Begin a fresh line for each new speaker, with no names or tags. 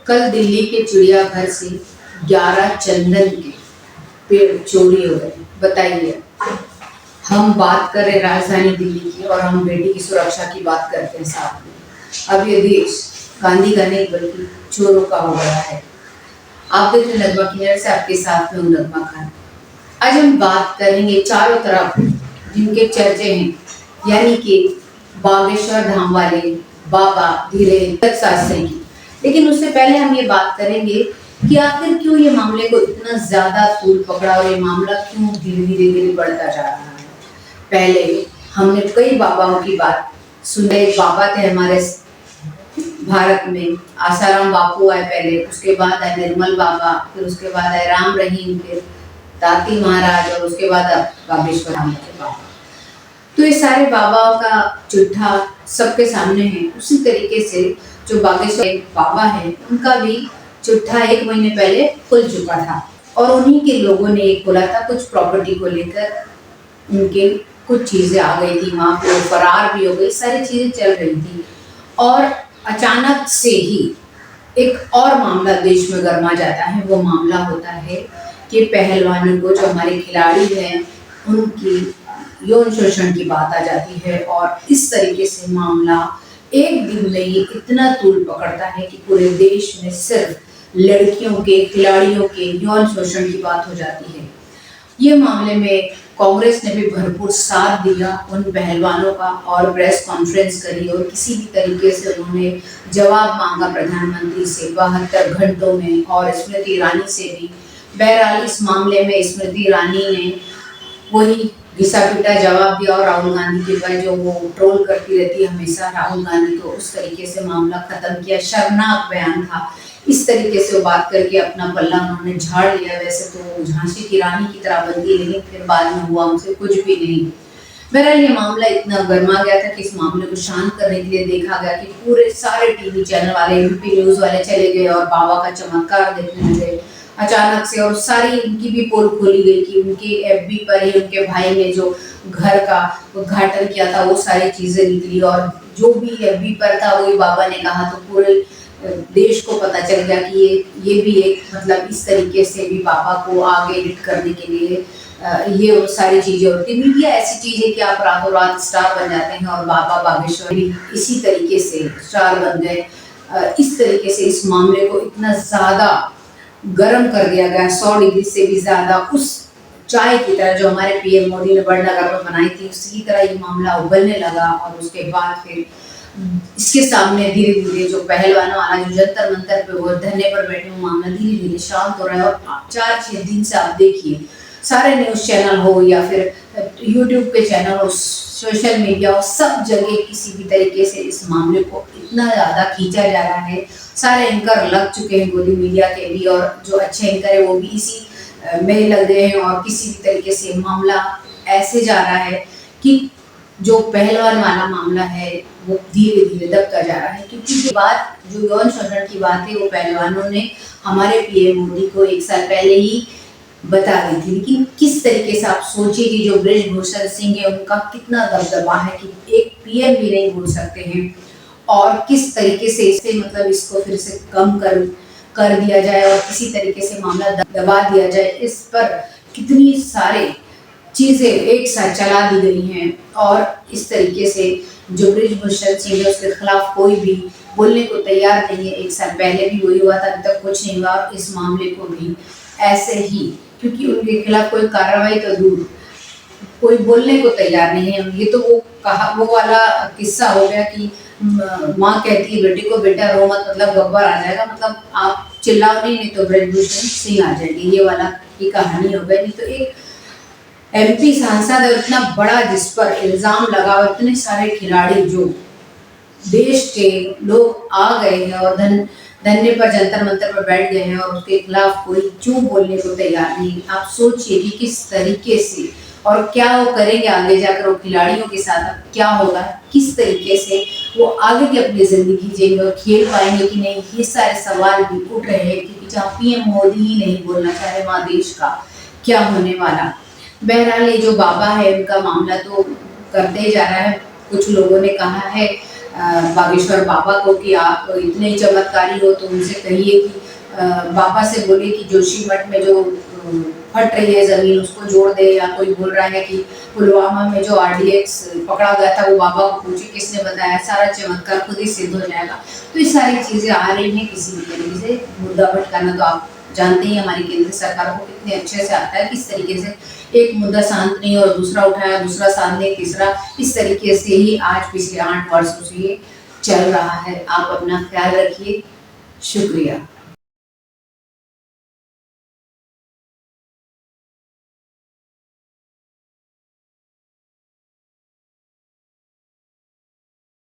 कल दिल्ली के चिड़ियाघर से 11 चंदन के पेड़ चोरी हो गए। बताइए, हम बात कर रहे हैं राजधानी दिल्ली की और हम बेटी की सुरक्षा की बात करते हैं साथ में। अब ये देश गांधी का नहीं बल्कि चोरों का हो गया है। आप देख रहे हैं नगमा किन्नर से, आपके साथ में हूं नगमा खान। आज हम बात करेंगे चारों तरफ जिनके चर्चे हैं, यानी कि बागेश्वर धाम वाले बाबा धीरेन्द्र शास्त्री की। लेकिन उससे पहले हम ये बात करेंगे कि आखिर क्यों ये मामले को इतना ज्यादा तूल पकड़ा और ये मामला क्यों धीरे धीरे धीरे बढ़ता जा रहा है। पहले हमने कई बाबाओं की बात सुने। बाबा थे हमारे भारत में, आसाराम बापू आए पहले, उसके बाद आए निर्मल बाबा, फिर उसके बाद आए राम रहीम, फिर दाती महाराज और उसके बाद बागेश्वर धाम के बाबा। तो ये सारे बाबाओं का चिट्ठा सबके सामने है। उसी तरीके से जो बागेश्वर बाबा है उनका भी चिट्ठा 1 महीने पहले खुल चुका था और उन्हीं के लोगों ने एक बोला था कुछ प्रॉपर्टी को लेकर उनके कुछ चीजें आ गई थी, वहां पे फरार भी हो गई, सारी चीजें चल रही थी। और अचानक से ही एक और मामला देश में गर्मा जाता है। वो मामला होता है कि पहलवानों को, जो हमारे खिलाड़ी हैं, उनकी यौन शोषण की बात आ जाती है और इस तरीके से मामला एक दिन में ही इतना तूल पकड़ता है कि पूरे देश में सिर्फ लड़कियों के, खिलाड़ियों के यौन शोषण की बात हो जाती है। ये मामले में कांग्रेस ने भी भरपूर साथ दिया उन पहलवानों का और प्रेस कॉन्फ्रेंस करी और किसी भी तरीके से उन्होंने जवाब मांगा प्रधानमंत्री से 72 घंटों में और स्मृति ईरानी से भी। बहरहाल इस मामले में स्मृति ईरानी ने वही घिसा पिटा जवाब दिया और राहुल गांधी के बाद जो वो ट्रोल करती रहती है हमेशा राहुल गांधी को, उस तरीके से मामला खत्म किया। शर्मनाक बयान था। इस तरीके से वो बात करके अपना पल्ला उन्होंने झाड़ लिया। वैसे तो झांसी की रानी की तरह बनती, लेकिन फिर बाद में हुआ उनसे कुछ भी नहीं। बहरहाल ये मामला इतना गर्मा गया था कि इस मामले को शांत करने के लिए देखा गया कि पूरे सारे टीवी चैनल वाले, यूपी न्यूज वाले चले गए और बाबा का चमत्कार देखने लगे अचानक से। और सारी उनकी भी पोल खोली गई कि उनके एफबी पर ही उनके भाई ने जो घर का उद्घाटन किया था वो सारी चीजें निकली और जो भी एफबी पर था वही बाबा ने कहा। तो पूरे देश को पता चल गया कि ये भी एक मतलब इस तरीके से भी बाबा को आगे एडिट करने के लिए ये सारी चीजें होती। मीडिया ऐसी चीज है कि आप रातों रात स्टार बन जाते हैं और बाबा बागेश्वर भी इसी तरीके से स्टार बन गए। इस तरीके से इस मामले को इतना ज्यादा गर्म कर दिया गया, 100 डिग्री से भी ज्यादा। उस चाय की तरह जो हमारे पीएम मोदी ने बड़नगर में बनाई थी उसी तरह ये मामला उबलने लगा और उसके बाद फिर इसके सामने धीरे धीरे जो पहलवानों वाला जो जंतर मंतर पे वो धरने पर बैठे वो मामला धीरे धीरे शांत हो रहा है। और 4-6 दिन से आप देखिए सारे न्यूज चैनल हो या फिर यूट्यूब पे चैनल हो, सोशल मीडिया हो, सब जगह किसी भी तरीके से इस मामले को इतना ज्यादा खींचा जा रहा है। सारे एंकर लग चुके हैं, गोदी मीडिया के भी, और जो अच्छे एंकर है वो भी इसी में लग गए हैं और किसी भी तरीके से मामला ऐसे जा रहा है कि जो पहलवान वाला मामला है वो धीरे धीरे दबता जा रहा है। क्योंकि जो बात, जो यौन शोषण की बात है वो पहलवानों ने हमारे पीएम मोदी को 1 साल पहले ही बता दी थी। लेकिन किस तरीके से आप सोचिए कि जो बृजभूषण सिंह है उनका कितना दबदबा है कि एक पीएम भी नहीं बोल सकते हैं और किस तरीके से इसे मतलब इसको फिर से कम कर दिया जाए और किसी तरीके से मामला दबा दिया जाए। इस पर कितनी सारे चीजें एक साथ चला दी गई हैं और इस तरीके से जो बृजभूषण सिंह है उसके खिलाफ कोई भी बोलने को तैयार नहीं है। 1 साल पहले भी वही हुआ था, अभी तक कुछ नहीं हुआ और इस मामले को भी ऐसे ही, क्योंकि उनके खिलाफ कोई कार्रवाई तो दूर, कोई बोलने को तैयार नहीं है। ये तो वो वाला किस्सा हो गया कि माँ कहती है बेटी को बेटा रो मत, मतलब गब्बर आ जाएगा, मतलब आप चिल्लाओ नहीं तो बृजभूषण सिंह आ जाएंगे, ये वाला की कहानी हो गई। नहीं तो एक एमपी सांसद है इतना बड़ा जिस पर इल्जाम लगा और इतने सारे खिलाड़ी जो देश के लोग आ गए हैं और धरने पर जंतर मंतर पर बैठ गए हैं और उसके खिलाफ कोई क्यों बोलने को तैयार नहीं। आप सोचिए कि किस तरीके से और क्या वो करेंगे आगे जाकर, वो खिलाड़ियों के साथ क्या होगा, किस तरीके से वो आगे की अपनी जिंदगी जिएंगे और खेल पाएंगे कि नहीं, ये सारे सवाल भी उठ रहे हैं। क्योंकि जहाँ पीएम मोदी ही नहीं बोलना चाह रहे वहाँ देश का क्या होने वाला। बहरहाल ये जो बाबा है उनका मामला तो करते ही जा रहा है। कुछ लोगों ने कहा है बागेश्वर बाबा को कि आप इतने चमत्कारी हो तो उनसे कहिए कि बाबा से बोले कि जोशीमठ में जो फट रही है ज़मीन उसको जोड़ दे, या कोई बोल रहा है कि पुलवामा में जो RDX पकड़ा गया था वो बाबा को पूछे किसने बताया, सारा चमत्कार खुद ही सिद्ध हो जाएगा। तो ये सारी चीज़ें आ रही हैं किसी भी तरीके से। मुद्दा भटकाना तो आप जानते ही हमारी केंद्र सरकार को कितने अच्छे से आता है, किस तरीके से एक मुद्दा शांत नहीं और दूसरा उठाया, दूसरा शांत नहीं, तीसरा, इस तरीके से ही आज पिछले 8 वर्षों से ये चल रहा है। आप अपना ख्याल रखिए। शुक्रिया।